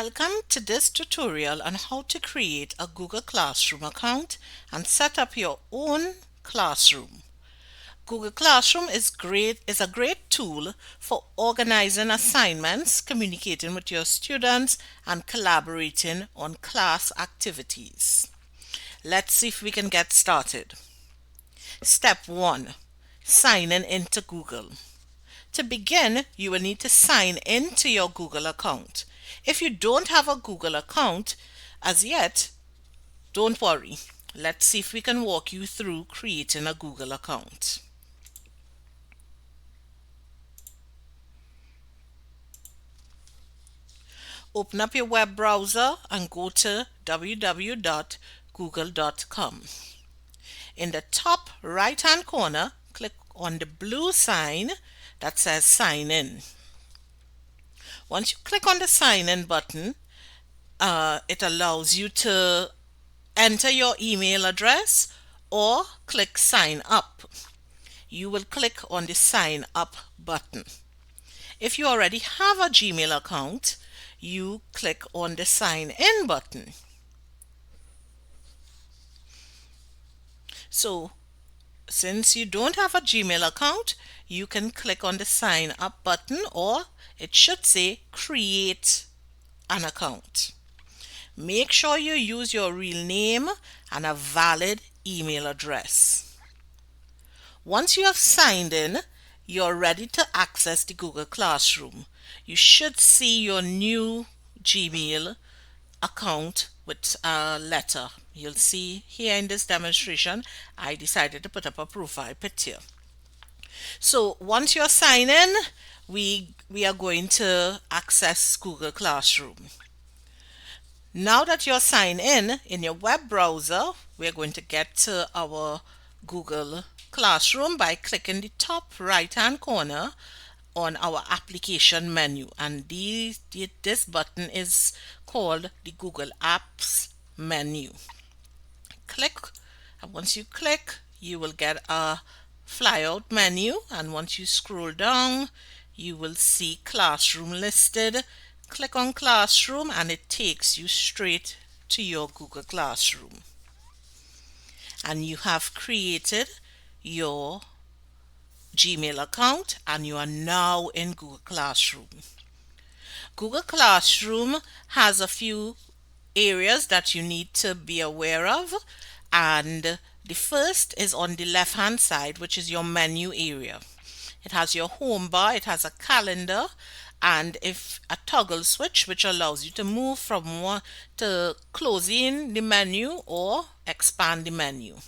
Welcome to this tutorial on how to create a Google Classroom account and set up your own classroom. Google Classroom is a great tool for organizing assignments, communicating with your students, and collaborating on class activities. Let's see if we can get started. Step 1. Signing into Google. To begin, you will need to sign into your Google account. If you don't have a Google account as yet, don't worry. Let's see if we can walk you through creating a Google account. Open up your web browser and go to www.google.com. In the top right hand corner, click on the blue sign that says sign in. Once you click on the sign in button, it allows you to enter your email address or click sign up. You will click on the sign up button. If you already have a Gmail account, you click on the sign in button. So since you don't have a Gmail account, you can click on the sign up button, or it should say create an account. Make sure you use your real name and a valid email address. Once you have signed in, you're ready to access the Google Classroom. You should see your new Gmail account with a letter. You'll see here in this demonstration, I decided to put up a profile picture. So once you're signed in, we are going to access Google Classroom. Now that you're signed in your web browser, we're going to get to our Google Classroom by clicking the top right hand corner on our application menu, and this button is called the Google Apps menu. Click, and once you click, you will get a flyout menu, and once you scroll down, you will see Classroom listed. Click on Classroom and it takes you straight to your Google Classroom, and you have created your Gmail account and you are now in Google Classroom. Google Classroom has a few areas that you need to be aware of, and the first is on the left hand side, which is your menu area. It has your home bar, it has a calendar, and if a toggle switch which allows you to move from one to closing the menu or expand the menu.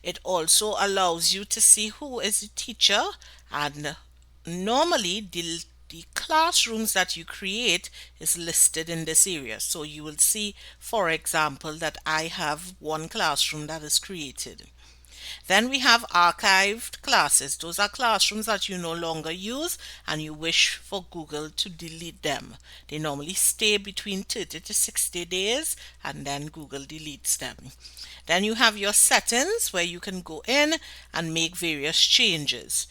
It also allows you to see who is the teacher, and normally the classrooms that you create is listed in this area. So you will see, for example, that I have one classroom that is created. Then we have archived classes. Those are classrooms that you no longer use and you wish for Google to delete them. They normally stay between 30 to 60 days and then Google deletes them. Then you have your settings where you can go in and make various changes.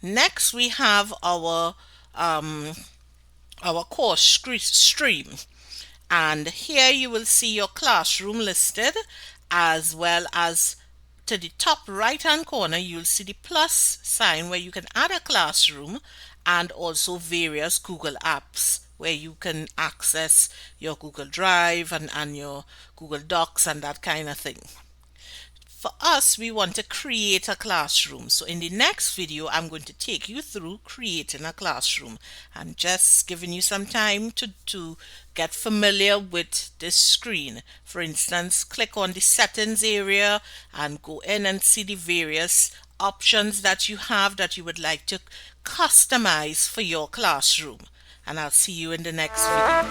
Next we have our course stream, and here you will see your classroom listed, as well as to the top right hand corner you'll see the plus sign where you can add a classroom, and also various Google apps where you can access your Google Drive and your Google Docs and that kind of thing. For us, we want to create a classroom. So in the next video, I'm going to take you through creating a classroom and just giving you some time to get familiar with this screen. For instance, click on the settings area and go in and see the various options that you have that you would like to customize for your classroom. And I'll see you in the next video.